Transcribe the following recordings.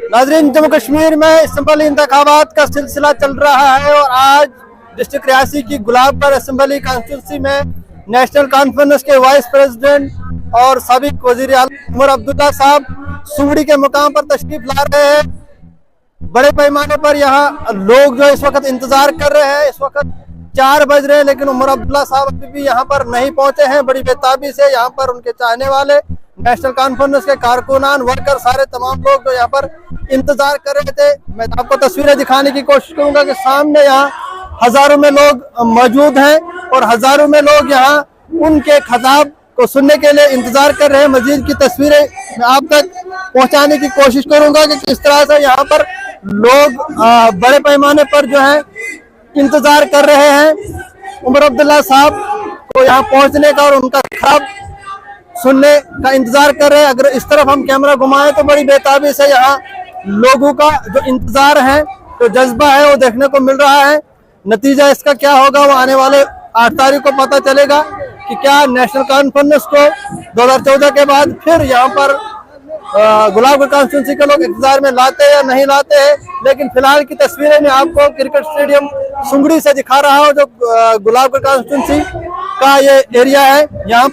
नाज़रीन, जम्मू कश्मीर में असेंबली इंतखाबात का सिलसिला चल रहा है और आज डिस्ट्रिक्ट रियासी की गुलाबगढ़ असेंबली कॉन्स्टिट्यूंसी में नेशनल कॉन्फ्रेंस के वाइस प्रेसिडेंट और साबिक वजीर आज़म उमर अब्दुल्ला साहब सुंगड़ी के मुकाम पर तशरीफ ला रहे हैं। बड़े पैमाने पर यहाँ लोग जो इस वक्त इंतजार कर रहे हैं। इस वक्त 4 बज रहे हैं, लेकिन उमर अब्दुल्ला साहब अभी भी यहाँ पर नहीं पहुंचे हैं। बड़ी बेताबी से यहाँ पर उनके चाहने वाले, नेशनल कॉन्फ्रेंस के कारकुनान, वर्कर, सारे तमाम लोग जो यहाँ पर इंतजार कर रहे थे। मैं आपको तस्वीरें दिखाने की कोशिश करूंगा कि सामने यहाँ हजारों में लोग मौजूद हैं और हजारों में लोग यहाँ उनके खिताब को सुनने के लिए इंतजार कर रहे हैं। मजीद की तस्वीरें मैं आप तक पहुंचाने की कोशिश करूंगा कि किस तरह से यहाँ पर लोग बड़े पैमाने पर जो है इंतजार कर रहे हैं उमर अब्दुल्ला साहब को यहाँ पहुंचने का और उनका खिताब सुनने का इंतजार कर रहे हैं। अगर इस तरफ हम कैमरा घुमाएं तो बड़ी बेताबी से यहाँ लोगों का जो इंतजार है, जो जज्बा है, वो देखने को मिल रहा है। नतीजा इसका क्या होगा वो आने वाले 8 तारीख को पता चलेगा कि क्या नेशनल कॉन्फ्रेंस को 2014 के बाद फिर यहाँ पर गुलाबगढ़ कॉन्स्टिट्यूंसी के लोग इंतजार में लाते हैं या नहीं लाते हैं। लेकिन फिलहाल की तस्वीरें मैं आपको क्रिकेट स्टेडियम सुंगड़ी से दिखा रहा हूँ, जो गुलाबगढ़ कॉन्स्टिट्यूंसी का ये एरिया है। यहाँ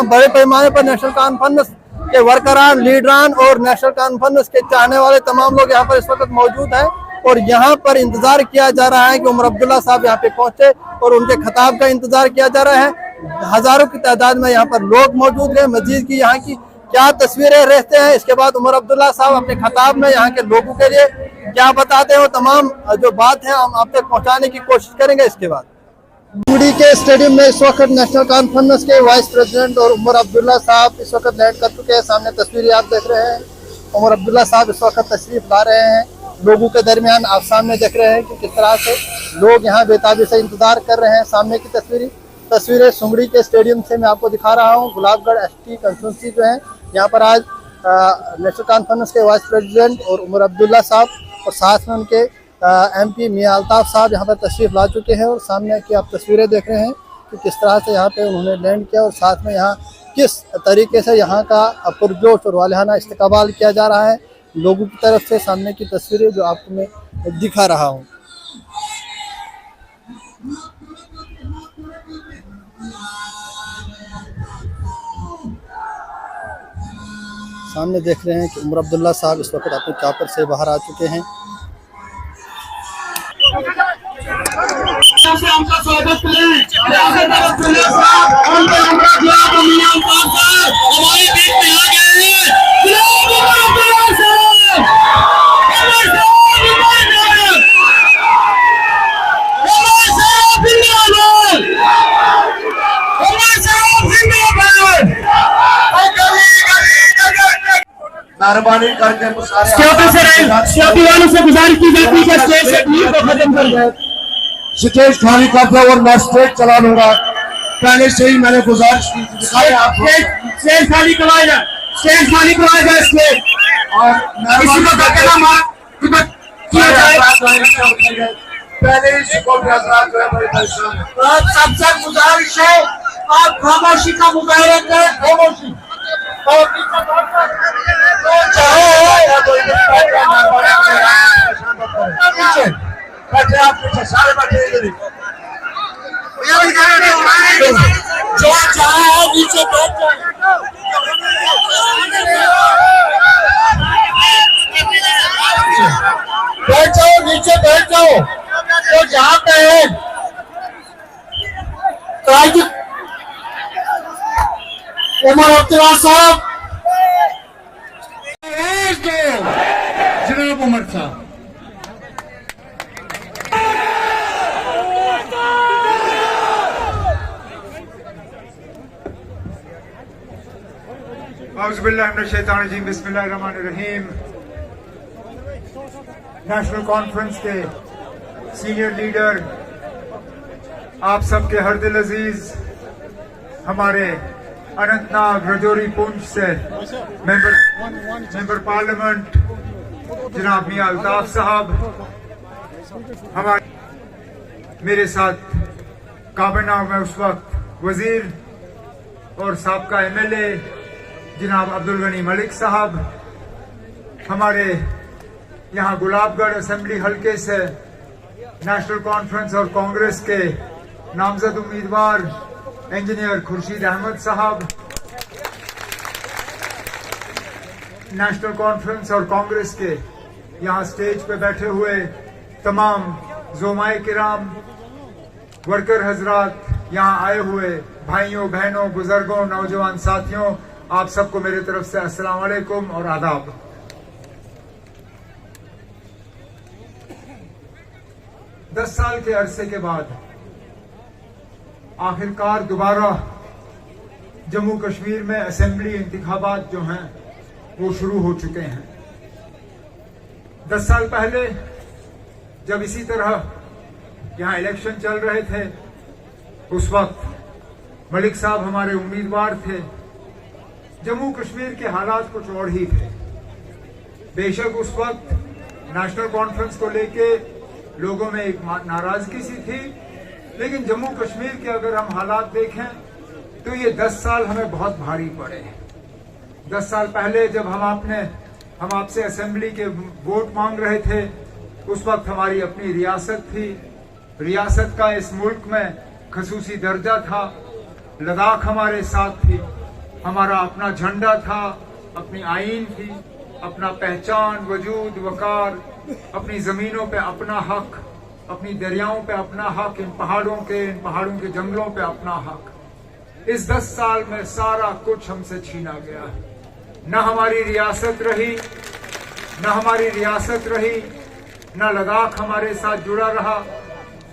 बड़े पैमाने पर नेशनल कॉन्फ्रेंस के वर्करान, लीडरान और नेशनल कॉन्फ्रेंस के चाहने वाले तमाम लोग यहाँ पर इस वक्त मौजूद हैं और यहाँ पर इंतजार किया जा रहा है कि उमर अब्दुल्ला साहब यहाँ पे पहुंचे और उनके खिताब का इंतजार किया जा रहा है। हजारों की तादाद में यहाँ पर लोग मौजूद हैं। मजीद की यहाँ की क्या तस्वीरें रहते हैं, इसके बाद उमर अब्दुल्ला साहब अपने खिताब में यहाँ के लोगों के लिए क्या बताते हैं, वो तमाम जो बात है हम आप तक पहुँचाने की कोशिश करेंगे। इसके बाद सुंगड़ी के स्टेडियम में इस वक्त नेशनल कॉन्फ्रेंस के वाइस प्रेसिडेंट और उमर अब्दुल्ला साहब इस वक्त लैंड कर चुके हैं। सामने तस्वीरें आप देख रहे हैं। उमर अब्दुल्ला साहब इस वक्त तशरीफ ला रहे हैं लोगों के दरमियान। आप सामने देख रहे हैं कि किस तरह से लोग यहाँ बेताबी से इंतजार कर रहे हैं। सामने की तस्वीरें सुंगड़ी के स्टेडियम से मैं आपको दिखा रहा हूँ। गुलाबगढ़ एसटी कंस्टिट्यूंसी जो है, यहाँ पर आज नेशनल कॉन्फ्रेंस के वाइस प्रेसिडेंट और उमर अब्दुल्ला साहब और साथ में उनके MP मियां अल्ताफ साहब यहाँ पर तशरीफ ला चुके हैं और सामने की आप तस्वीरें देख रहे हैं कि किस तरह से यहाँ पे उन्होंने लैंड किया और साथ में यहाँ किस तरीके से यहाँ का पुरजोश और वालिहाना इस्तकबाल किया जा रहा है लोगों की तरफ से। सामने की तस्वीरें जो आपको मैं दिखा रहा हूँ। सामने देख रहे हैं कि उमर अब्दुल्ला साहब इस वक्त अपने चॉपर से बाहर आ चुके हैं। आपका स्वागत करें। मेहरबानी करके से गुजारिश की जाती है स्टेज से को खत्म कर दे। स्टेज खाली कर दो और मैं स्टेज चला लूंगा। पहले से ही मैंने गुजारिश की थी, स्टेज खाली करवाया जाए, स्टेज खाली करवाया जाए स्टेज और किसी को किया जाए। पहले ही सिक्योरिटी हजरात जो है बड़े परेशान हैं। सबसे गुजारिश है आप खामोशी का मुजाहरा करें, खामोशी और बैठे आप पीछे सारे बैठे इधर ही। जो चाहे नीचे बैठ जाओ, नीचे बैठ जाओ। तो जहाँ पे है उमर अब्दुल्ला साहब, जनाब उमर साहब, बिस्मिल्लाहिर्रहमानिर्रहीम। नेशनल कॉन्फ्रेंस के सीनियर लीडर, आप सबके हरदिल अजीज, हमारे अनंतनाग रजौरी पुंछ से मेंबर पार्लियामेंट जनाब मियां अल्ताफ साहब, हमारे मेरे साथ काबिना में उस वक्त वजीर और साबका MLA जनाब अब्दुल गनी मलिक साहब, हमारे यहाँ गुलाबगढ़ असेंबली हलके से नेशनल कॉन्फ्रेंस और कांग्रेस के नामजद उम्मीदवार इंजीनियर खुर्शीद अहमद साहब, नेशनल कॉन्फ्रेंस और कांग्रेस के यहाँ स्टेज पे बैठे हुए तमाम ज़ोमाए किराम, वर्कर हजरात, यहाँ आए हुए भाइयों बहनों बुजुर्गों नौजवान साथियों, आप सबको मेरी तरफ से अस्सलाम वालेकुम और आदाब। दस साल के अरसे के बाद आखिरकार दोबारा जम्मू कश्मीर में असेंबली इंतखाबात जो हैं वो शुरू हो चुके हैं। 10 साल पहले जब इसी तरह यहाँ इलेक्शन चल रहे थे, उस वक्त मलिक साहब हमारे उम्मीदवार थे। जम्मू कश्मीर के हालात कुछ और ही थे। बेशक उस वक्त नेशनल कॉन्फ्रेंस को लेके लोगों में एक नाराजगी सी थी, लेकिन जम्मू कश्मीर के अगर हम हालात देखें तो ये 10 साल हमें बहुत भारी पड़े। 10 साल पहले जब हम आपसे असेंबली के वोट मांग रहे थे, उस वक्त हमारी अपनी रियासत थी। रियासत का इस मुल्क में खसूसी दर्जा था। लद्दाख हमारे साथ थी। हमारा अपना झंडा था, अपनी आईन थी, अपना पहचान, वजूद, वकार, अपनी जमीनों पे अपना हक, अपनी दरियाओं पे अपना हक, इन पहाड़ों के जंगलों पे अपना हक। इस 10 साल में सारा कुछ हमसे छीना गया। न हमारी रियासत रही, न लद्दाख हमारे साथ जुड़ा रहा,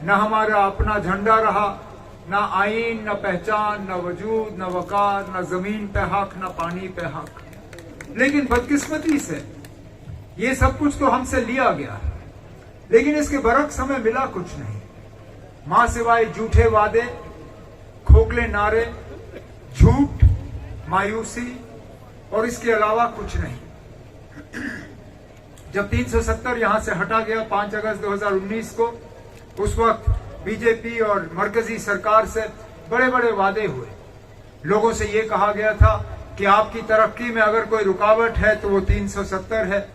न हमारा अपना झंडा रहा, न आईन, न पहचान, न वजूद, न वकार, न जमीन पे हक, न पानी पे हक। लेकिन बदकिस्मती से ये सब कुछ तो हमसे लिया गया, लेकिन इसके बरक्स हमें मिला कुछ नहीं। मां सिवाय झूठे वादे, खोखले नारे, झूठ, मायूसी और इसके अलावा कुछ नहीं। जब 370 यहां से हटा गया 5 अगस्त 2019 को, उस वक्त बीजेपी और मरकजी सरकार से बड़े बड़े वादे हुए। लोगों से ये कहा गया था कि आपकी तरक्की में अगर कोई रुकावट है तो वो 370 है,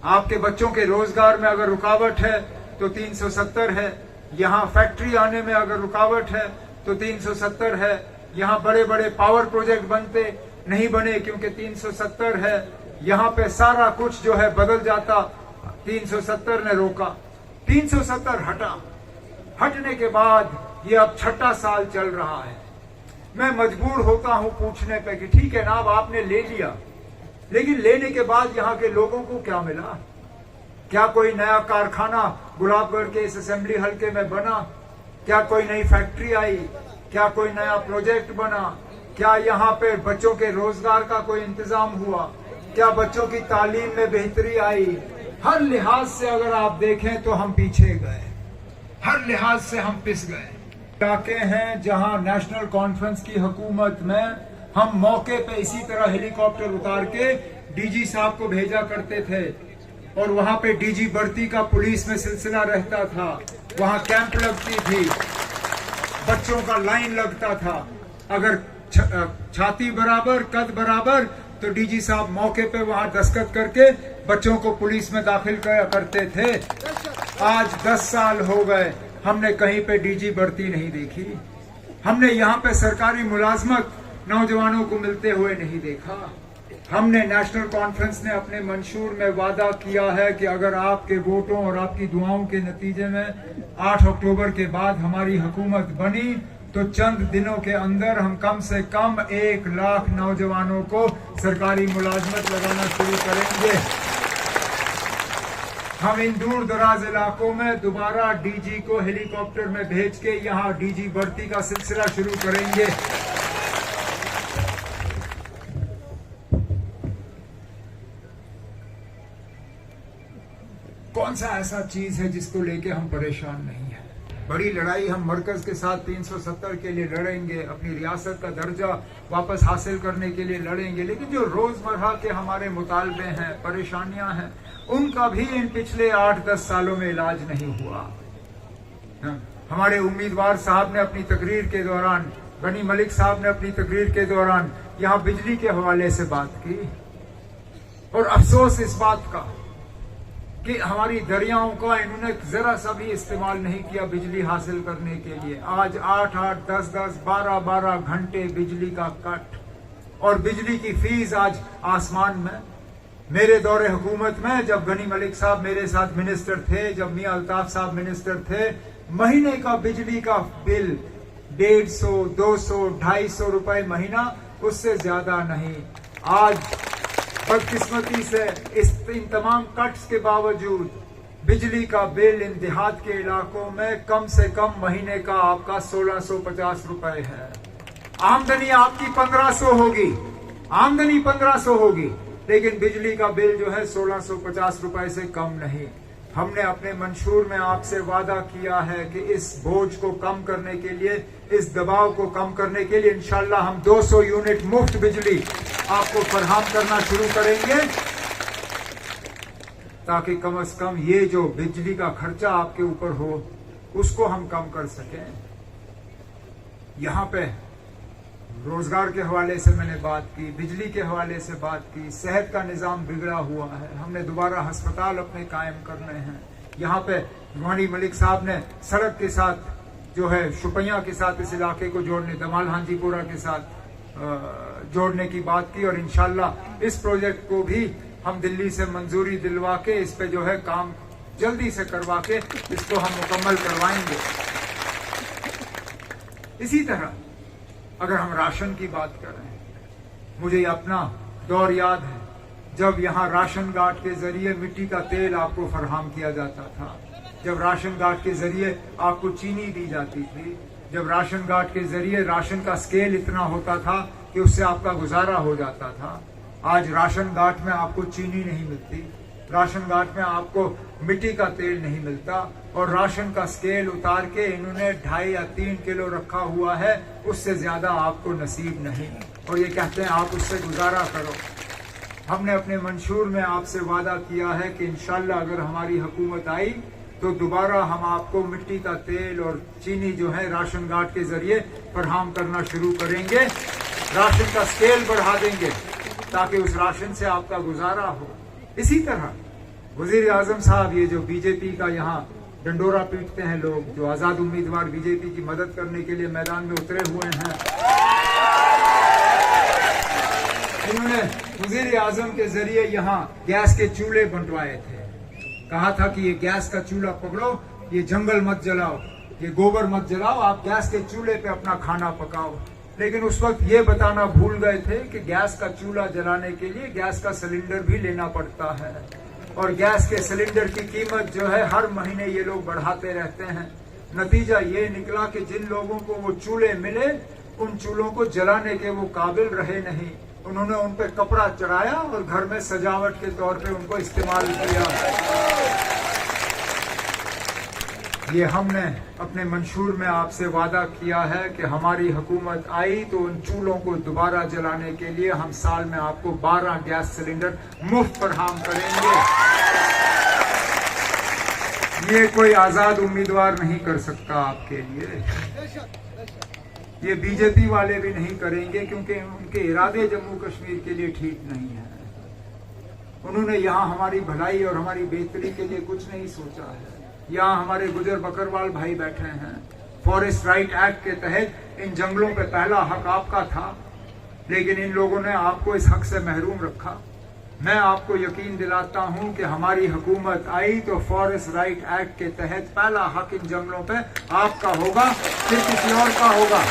आपके बच्चों के रोजगार में अगर रुकावट है तो 370 है, यहाँ फैक्ट्री आने में अगर रुकावट है तो 370 है, यहाँ बड़े बड़े पावर प्रोजेक्ट बनते नहीं बने क्योंकि 370 है, यहाँ पे सारा कुछ जो है बदल जाता, 370 ने रोका। 370 हटने के बाद ये अब 6ठा साल चल रहा है। मैं मजबूर होता हूं पूछने पे कि ठीक है ना, अब आपने ले लिया, लेकिन लेने के बाद यहाँ के लोगों को क्या मिला? क्या कोई नया कारखाना गुलाबगढ़ के इस असेंबली हलके में बना? क्या कोई नई फैक्ट्री आई? क्या कोई नया प्रोजेक्ट बना? क्या यहाँ पे बच्चों के रोजगार का कोई इंतजाम हुआ? क्या बच्चों की तालीम में बेहतरी आई? हर लिहाज से अगर आप देखें तो हम पीछे गए, हर लिहाज से हम पिस गए। इलाके हैं जहां नेशनल कॉन्फ्रेंस की हुकूमत में हम मौके पे इसी तरह हेलीकॉप्टर उतार के डीजी साहब को भेजा करते थे, और वहां पे डीजी भर्ती का पुलिस में सिलसिला रहता था, वहां कैंप लगती थी, बच्चों का लाइन लगता था। अगर छाती बराबर, कद बराबर, तो डीजी साहब मौके पे वहां दस्तखत करके बच्चों को पुलिस में दाखिल करते थे। आज 10 साल हो गए, हमने कहीं पे डीजी भर्ती नहीं देखी। हमने यहाँ पे सरकारी मुलाजमत नौजवानों को मिलते हुए नहीं देखा। हमने नेशनल कॉन्फ्रेंस ने अपने मंशूर में वादा किया है कि अगर आपके वोटों और आपकी दुआओं के नतीजे में 8 अक्टूबर के बाद हमारी हुकूमत बनी तो चंद दिनों के अंदर हम कम से कम 1 लाख नौजवानों को सरकारी मुलाजमत लगाना शुरू करेंगे। हम इन दूर दराज इलाकों में दोबारा डीजी को हेलीकॉप्टर में भेज के यहाँ डीजी भर्ती का सिलसिला शुरू करेंगे। कौन सा ऐसा चीज है जिसको लेके हम परेशान नहीं है? बड़ी लड़ाई हम मरकज के साथ 370 के लिए लड़ेंगे, अपनी रियासत का दर्जा वापस हासिल करने के लिए लड़ेंगे, लेकिन जो रोजमर्रा के हमारे मुतालबे हैं, परेशानियां हैं, उनका भी इन पिछले 8-10 सालों में इलाज नहीं हुआ। हमारे उम्मीदवार साहब ने अपनी तकरीर के दौरान, गनी मलिक साहब ने अपनी तकरीर के दौरान यहाँ बिजली के हवाले से बात की, और अफसोस इस बात का कि हमारी दरियाओं का इन्होंने जरा सा भी इस्तेमाल नहीं किया बिजली हासिल करने के लिए। आज 8-8, 10-10, 12-12 घंटे बिजली का कट और बिजली की फीस आज आसमान में। मेरे दौरे हुकूमत में जब गनी मलिक साहब मेरे साथ मिनिस्टर थे, जब मियां अल्ताफ साहब मिनिस्टर थे, महीने का बिजली का बिल 150, 200, 250 रुपए महीना, उससे ज्यादा नहीं। आज बदकिस्मती से इन तमाम कट्स के बावजूद बिजली का बिल इन देहात के इलाकों में कम से कम महीने का आपका 1650 रुपए है। आमदनी आपकी 1500 होगी, आमदनी 1500 होगी, लेकिन बिजली का बिल जो है 1650 रुपए से कम नहीं। हमने अपने मंशूर में आपसे वादा किया है कि इस बोझ को कम करने के लिए, इस दबाव को कम करने के लिए इंशाल्लाह हम 200 यूनिट मुफ्त बिजली आपको फरहम करना शुरू करेंगे, ताकि कम से कम ये जो बिजली का खर्चा आपके ऊपर हो उसको हम कम कर सकें। यहाँ पे रोजगार के हवाले से मैंने बात की, बिजली के हवाले से बात की, सेहत का निजाम बिगड़ा हुआ है, हमने दोबारा अस्पताल अपने कायम करने हैं। यहाँ पे गनी मलिक साहब ने सड़क के साथ जो है शुपैया के साथ इस इलाके को जोड़ने, दमाल हांजीपुरा के साथ जोड़ने की बात की, और इंशाल्लाह इस प्रोजेक्ट को भी हम दिल्ली से मंजूरी दिलवा के इस पे जो है काम जल्दी से करवा के इसको हम मुकम्मल करवाएंगे। इसी तरह अगर हम राशन की बात करें, मुझे अपना दौर याद है जब यहाँ राशन कार्ड के जरिए मिट्टी का तेल आपको फराहम किया जाता था, जब राशन कार्ड के जरिए आपको चीनी दी जाती थी, जब राशन कार्ड के जरिए राशन का स्केल इतना होता था कि उससे आपका गुजारा हो जाता था। आज राशन कार्ड में आपको चीनी नहीं मिलती, राशन कार्ड में आपको मिट्टी का तेल नहीं मिलता, और राशन का स्केल उतार के इन्होंने 2.5 या 3 किलो रखा हुआ है, उससे ज्यादा आपको नसीब नहीं, और ये कहते हैं आप उससे गुजारा करो। हमने अपने मंशूर में आपसे वादा किया है कि इंशाल्लाह अगर हमारी हुकूमत आई तो दोबारा हम आपको मिट्टी का तेल और चीनी जो है राशन कार्ड के जरिए फराहम करना शुरू करेंगे, राशन का स्केल बढ़ा देंगे ताकि उस राशन से आपका गुजारा हो। इसी तरह वजीर आजम साहब, ये जो बीजेपी का यहाँ डंडोरा पीटते हैं लोग, जो आजाद उम्मीदवार बीजेपी की मदद करने के लिए मैदान में उतरे हुए हैं, इन्होंने वजीर आजम के जरिए यहाँ गैस के चूल्हे बंटवाए थे। कहा था कि ये गैस का चूल्हा पकड़ो, ये जंगल मत जलाओ, ये गोबर मत जलाओ, आप गैस के चूल्हे पे अपना खाना पकाओ। लेकिन उस वक्त ये बताना भूल गए थे कि गैस का चूल्हा जलाने के लिए गैस का सिलेंडर भी लेना पड़ता है, और गैस के सिलेंडर की कीमत जो है हर महीने ये लोग बढ़ाते रहते हैं। नतीजा ये निकला कि जिन लोगों को वो चूल्हे मिले, उन चूल्हों को जलाने के वो काबिल रहे नहीं, उन्होंने उन पे कपड़ा चढ़ाया और घर में सजावट के तौर पे उनको इस्तेमाल किया। ये हमने अपने मंशूर में आपसे वादा किया है कि हमारी हुकूमत आई तो उन चूल्हों को दोबारा जलाने के लिए हम साल में आपको 12 गैस सिलेंडर मुफ्त फराहम करेंगे। ये कोई आजाद उम्मीदवार नहीं कर सकता आपके लिए, ये बीजेपी वाले भी नहीं करेंगे, क्योंकि उनके इरादे जम्मू कश्मीर के लिए ठीक नहीं है। उन्होंने यहाँ हमारी भलाई और हमारी बेहतरी के लिए कुछ नहीं सोचा है। यहाँ हमारे गुजर बकरवाल भाई बैठे हैं, फॉरेस्ट राइट एक्ट के तहत इन जंगलों पे पहला हक आपका था, लेकिन इन लोगों ने आपको इस हक से महरूम रखा। मैं आपको यकीन दिलाता हूं कि हमारी हुकूमत आई तो फॉरेस्ट राइट एक्ट के तहत पहला हक इन जंगलों पे आपका होगा, फिर किसी और का होगा।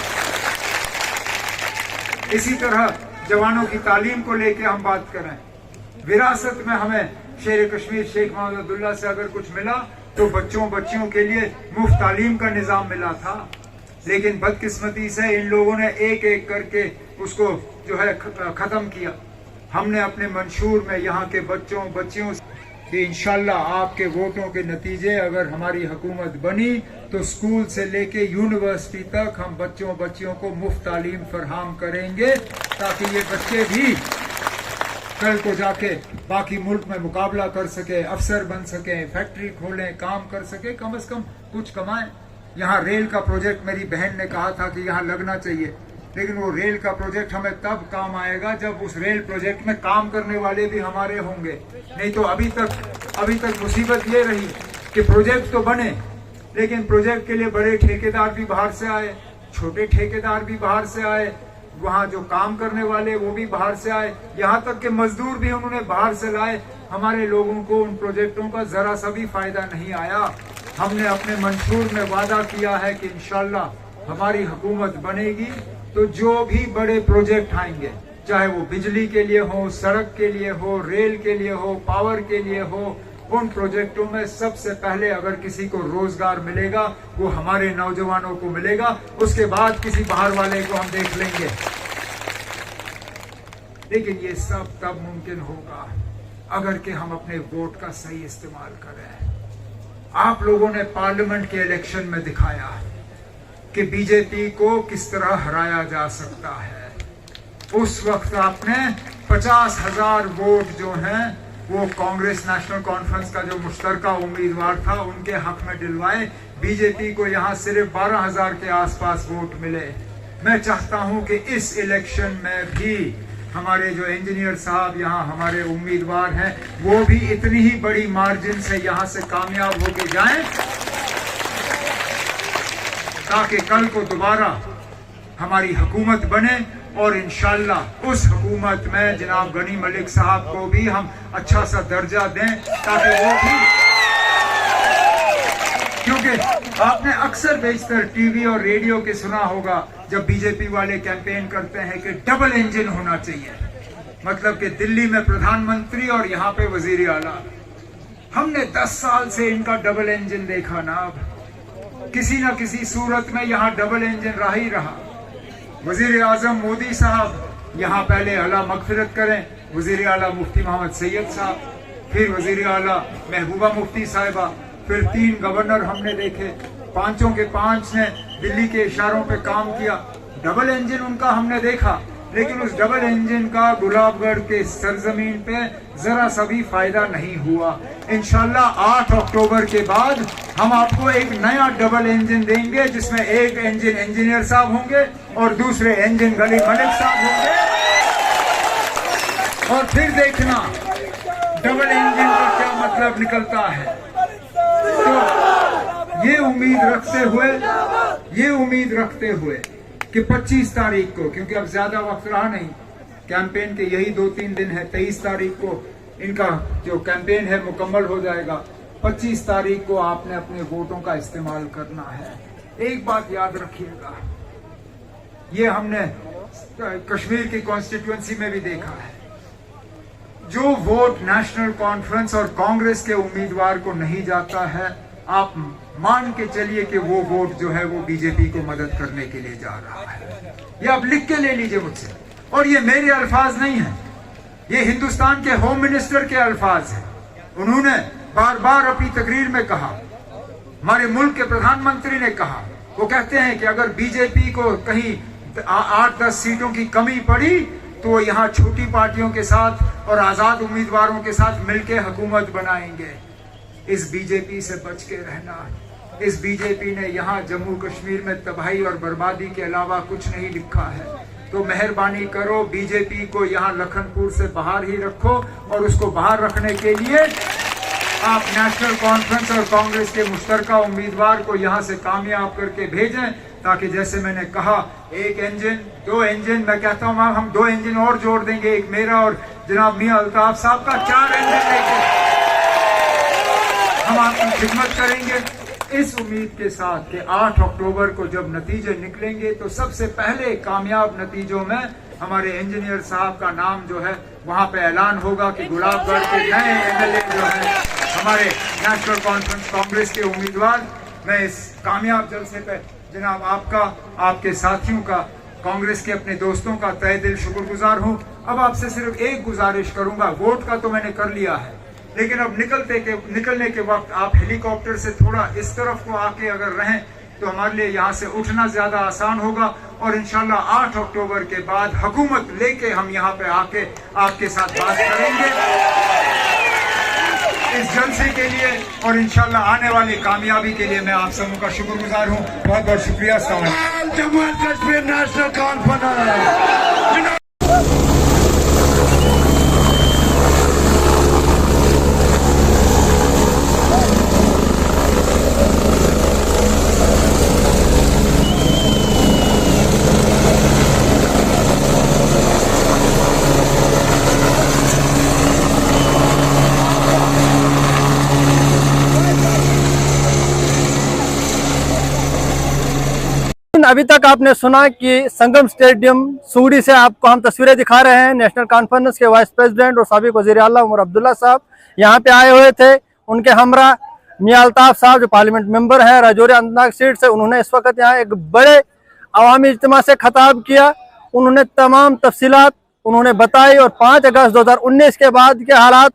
इसी तरह जवानों की तालीम को लेके हम बात करें, विरासत में हमें शेर कश्मीर शेख मोहम्मद अब्दुल्ला से अगर कुछ मिला तो बच्चियों के लिए मुफ्त तालीम का निजाम मिला था, लेकिन बदकिस्मती से इन लोगों ने एक एक करके उसको जो है खत्म किया। हमने अपने मंशूर में यहाँ के बच्चियों कि इंशाल्लाह आपके वोटों के नतीजे अगर हमारी हुकूमत बनी तो स्कूल से लेके यूनिवर्सिटी तक हम बच्चियों को मुफ्त तालीम फराहम करेंगे, ताकि ये बच्चे भी कल को जाके बाकी मुल्क में मुकाबला कर सके, अफसर बन सके, फैक्ट्री खोलें, काम कर सके, कम से कम कुछ कमाएं। यहाँ रेल का प्रोजेक्ट मेरी बहन ने कहा था कि यहाँ लगना चाहिए, लेकिन वो रेल का प्रोजेक्ट हमें तब काम आएगा जब उस रेल प्रोजेक्ट में काम करने वाले भी हमारे होंगे। नहीं तो अभी तक अभी तक मुसीबत ये रही कि प्रोजेक्ट तो बने, लेकिन प्रोजेक्ट के लिए बड़े ठेकेदार भी बाहर से आए, छोटे ठेकेदार भी बाहर से आए, वहाँ जो काम करने वाले वो भी बाहर से आए, यहाँ तक कि मजदूर भी उन्होंने बाहर से लाए। हमारे लोगों को उन प्रोजेक्टों का जरा सा भी फायदा नहीं आया। हमने अपने मंशूर में वादा किया है कि इंशाल्लाह हमारी हुकूमत बनेगी तो जो भी बड़े प्रोजेक्ट आएंगे, चाहे वो बिजली के लिए हो, सड़क के लिए हो, रेल के लिए हो, पावर के लिए हो, उन प्रोजेक्टों में सबसे पहले अगर किसी को रोजगार मिलेगा वो हमारे नौजवानों को मिलेगा, उसके बाद किसी बाहर वाले को हम देख लेंगे। लेकिन ये सब तब मुमकिन होगा अगर कि हम अपने वोट का सही इस्तेमाल करें। आप लोगों ने पार्लियामेंट के इलेक्शन में दिखाया कि बीजेपी को किस तरह हराया जा सकता है। उस वक्त आपने 50,000 वोट जो हैं वो कांग्रेस नेशनल कॉन्फ्रेंस का जो मुश्तरका उम्मीदवार था उनके हक में दिलवाए। बीजेपी को यहाँ सिर्फ 12,000 के आसपास वोट मिले। मैं चाहता हूँ कि इस इलेक्शन में भी हमारे जो इंजीनियर साहब यहाँ हमारे उम्मीदवार हैं वो भी इतनी ही बड़ी मार्जिन से यहाँ से कामयाब होके जाएं, ताकि कल को दोबारा हमारी हुकूमत बने और इंशाल्लाह उस हुकूमत में जनाब गनी मलिक साहब को भी हम अच्छा सा दर्जा दें, ताकि वो भी, क्योंकि आपने अक्सर बेशतर टीवी और रेडियो के सुना होगा जब बीजेपी वाले कैंपेन करते हैं कि डबल इंजन होना चाहिए, मतलब कि दिल्ली में प्रधानमंत्री और यहाँ पे वजीर आला। हमने 10 साल से इनका डबल इंजन देखा ना, किसी ना किसी सूरत में यहाँ डबल इंजन रहा ही रहा। वजीर आजम मोदी साहब यहाँ पहले अल्लाह मगफिरत करें, वजीर आला मुफ्ती मोहम्मद सैयद साहब, फिर वजीर आला महबूबा मुफ्ती साहिबा, फिर 3 गवर्नर हमने देखे, 5 के 5 ने दिल्ली के इशारों पे काम किया। डबल इंजन उनका हमने देखा, लेकिन उस डबल इंजन का गुलाबगढ़ के सरजमीन पे जरा सा भी फायदा नहीं हुआ। इंशाल्लाह 8 अक्टूबर के बाद हम आपको एक नया डबल इंजन देंगे, जिसमें एक इंजन इंजीनियर साहब होंगे और दूसरे इंजन गनी मलिक साहब होंगे, और फिर देखना डबल इंजन का क्या मतलब निकलता है। तो ये उम्मीद रखते हुए कि 25 तारीख को, क्योंकि अब ज्यादा वक्त रहा नहीं, कैंपेन के यही 2-3 दिन है, 23 तारीख को इनका जो कैंपेन है मुकम्मल हो जाएगा। 25 तारीख को आपने अपने वोटों का इस्तेमाल करना है। एक बात याद रखिएगा, ये हमने कश्मीर की कॉन्स्टिट्यूएंसी में भी देखा है, जो वोट नेशनल कॉन्फ्रेंस और कांग्रेस के उम्मीदवार को नहीं जाता है, आप मान के चलिए कि वो वोट जो है वो बीजेपी को मदद करने के लिए जा रहा है। ये आप लिख के ले लीजिए मुझसे, और ये मेरे अल्फाज नहीं है, ये हिंदुस्तान के होम मिनिस्टर के अल्फाज हैं। उन्होंने बार बार अपनी तकरीर में कहा, हमारे मुल्क के प्रधानमंत्री ने कहा, वो कहते हैं कि अगर बीजेपी को कहीं 8-10 सीटों की कमी पड़ी तो वो यहाँ छोटी पार्टियों के साथ और आजाद उम्मीदवारों के साथ मिलकर हुकूमत बनाएंगे। इस बीजेपी से बच के रहना। इस बीजेपी ने यहाँ जम्मू कश्मीर में तबाही और बर्बादी के अलावा कुछ नहीं लिखा है। तो मेहरबानी करो, बीजेपी को यहाँ लखनपुर से बाहर ही रखो, और उसको बाहर रखने के लिए आप नेशनल कॉन्फ्रेंस और कांग्रेस के मुश्तरका उम्मीदवार को यहाँ से कामयाब करके भेजें, ताकि जैसे मैंने कहा 1 इंजन 2 इंजन, मैं कहता हूँ हम 2 इंजन और जोड़ देंगे, एक मेरा और जनाब मियां अल्ताफ साहब का, 4 इंजन लेके हम आपकी खिदमत करेंगे, इस उम्मीद के साथ कि 8 अक्टूबर को जब नतीजे निकलेंगे तो सबसे पहले कामयाब नतीजों में हमारे इंजीनियर साहब का नाम जो है वहां पे ऐलान होगा कि गुलाबगढ़ के नए एमएलए जो है हमारे नेशनल कॉन्फ्रेंस कांग्रेस के उम्मीदवार। मैं इस कामयाब जलसे पे जनाब आपका, आपके साथियों का, कांग्रेस के अपने दोस्तों का तहे दिल शुक्रगुजार हूँ। अब आपसे सिर्फ एक गुजारिश करूंगा, वोट का तो मैंने कर लिया है, लेकिन अब निकलने के वक्त आप हेलीकॉप्टर से थोड़ा इस तरफ को आके अगर रहें तो हमारे लिए यहाँ से उठना ज्यादा आसान होगा, और इंशाल्लाह 8 अक्टूबर के बाद हुकूमत लेके हम यहाँ पे आके आपके साथ बात करेंगे इस जलसे के लिए, और इंशाल्लाह आने वाली कामयाबी के लिए मैं आप सबों का शुक्रगुजार हूँ। बहुत बहुत शुक्रिया। Jammu and Kashmir national conference अभी तक आपने सुना कि संगम स्टेडियम सूडी से आपको हम तस्वीरें दिखा रहे हैं। नेशनल कॉन्फ्रेंस के वाइस प्रेसिडेंट और साबिक वज़ीर आला उमर अब्दुल्ला साहब यहाँ पे आए हुए थे। उनके हमरा मियां अल्ताफ साहब जो पार्लियामेंट मेंबर हैं राजौरी अनंतनाग सीट से, उन्होंने इस वक्त यहाँ एक बड़े अवामी इज्तिमा से खिताब किया। उन्होंने तमाम तफसीलात उन्होंने बताई और 5 अगस्त 2019 के बाद के हालात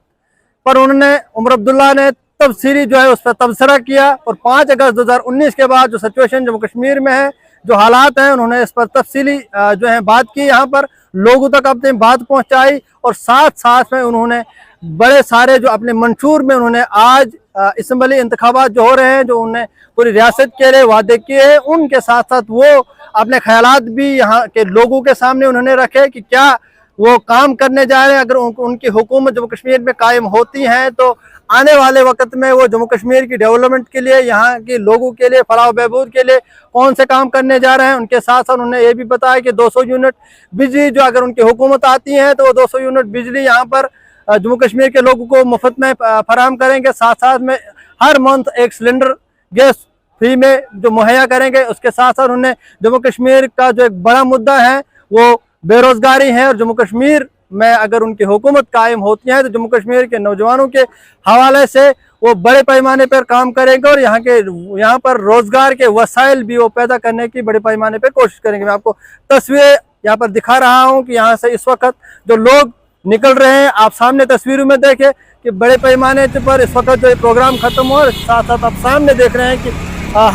पर उन्होंने उमर अब्दुल्ला ने तफसीली जो है उस पर तबसरा किया और 5 अगस्त 2019 के बाद जो सिचुएशन जम्मू कश्मीर में है, जो हालात हैं, उन्होंने इस पर तफसीली जो है बात की, यहाँ पर लोगों तक अपनी बात पहुँचाई और साथ साथ में उन्होंने बड़े सारे जो अपने मंशूर में उन्होंने आज असम्बली इंतखाबात जो हो रहे हैं, जो उन्होंने पूरी रियासत के लिए वादे किए हैं, उनके साथ साथ वो अपने ख्यालात भी यहाँ के लोगों के सामने उन्होंने रखे कि क्या वो काम करने जा रहे हैं। अगर उनकी हुकूमत जम्मू कश्मीर में कायम होती है तो आने वाले वक्त में वो जम्मू कश्मीर की डेवलपमेंट के लिए, यहाँ के लोगों के लिए, फलाह बहबूद के लिए कौन से काम करने जा रहे हैं। उनके साथ साथ उन्होंने ये भी बताया कि 200 यूनिट बिजली जो अगर उनकी हुकूमत आती है तो वो 200 यूनिट बिजली यहाँ पर जम्मू कश्मीर के लोगों को मुफ्त में फराहम करेंगे। साथ साथ में हर मंथ एक सिलेंडर गैस फ्री में जो मुहैया करेंगे। उसके साथ साथ उन्होंने जम्मू कश्मीर का जो एक बड़ा मुद्दा है वो बेरोजगारी है और जम्मू कश्मीर में अगर उनकी हुकूमत कायम होती है तो जम्मू कश्मीर के नौजवानों के हवाले से वो बड़े पैमाने पर काम करेंगे और यहाँ पर रोजगार के वसाइल भी वो पैदा करने की बड़े पैमाने पर कोशिश करेंगे। मैं आपको तस्वीरें यहाँ पर दिखा रहा हूँ कि यहाँ से इस वक्त जो लोग निकल रहे हैं, आप सामने तस्वीरों में देखें कि बड़े पैमाने पर इस वक्त जो प्रोग्राम खत्म हो, साथ साथ आप सामने देख रहे हैं कि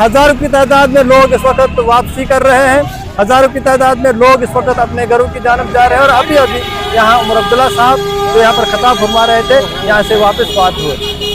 हजारों की तादाद में लोग इस वक्त वापसी कर रहे हैं। हजारों की तादाद में लोग इस वक्त अपने घरों की जानब जा रहे हैं और अभी यहाँ उमर अब्दुल्ला साहब जो यहाँ पर खिताब फरमा रहे थे, यहाँ से वापस बात हुए।